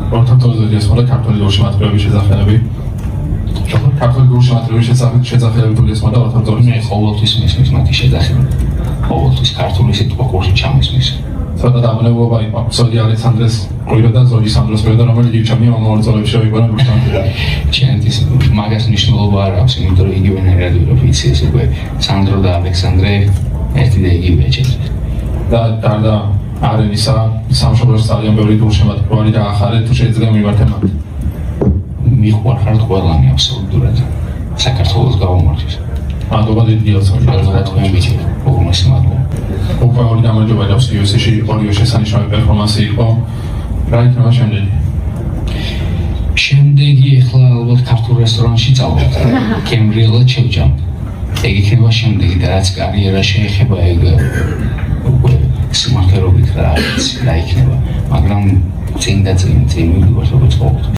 ორთაბრძოლზე ესმოდა ქართული გულში მატყლების შესახებები. ქართული გულში მატყლების შესახებები თუ ესმოდა ორთაბრძოლის. მე ყოველთვის მისმის მათი შეძახება. ყოველთვის ქართული სიტყვა გულში ჩამისმის. ცოტა დამონებობა იყო. ზოგი ალექსანდრეს ყვირა და ზოგი სანდროს ყვირა, რომელიც ირჩამია მომავალ-წლებში შეიყვანა გუშტანტირა. ჩემთვის მაგას მნიშვნელობა არ აქვს, იმიტომ რომ იგივენერად ვიყავ იცის უკვე სანდრო და ალექსანდრე ერთი და იგივეა ჩემთვის. და გარდა არენისა სამშობლოში ძალიან ბევრი გულშემატკივარი გაახარეთ თუ შეიძლება მიმართე მათ. მიყვარხართ ყველანი აბსოლუტურად საქართველოს გაუმართვის. მადლობა დიდიელს მადლობა თქვენ ვიცით უღრმესი მადლობა. უკვე ორი გამარჯვება აქვს UFC-ში, ორივე შესანიშნავი პერფორმანსი იყო. რა იქნება შემდეგი? შემდეგი ახლა ალბათ ქართულ რესტორანში წავიდეთ. კემბრიელად შევჭამ. ეგ იქნება შემდეგი და რაც კარიერა შეეხება ეგ უკვე სიმართლეობით რა იქნება, მაგრამ წინ და წინ მივიდივართ როგორც ყოველთვის.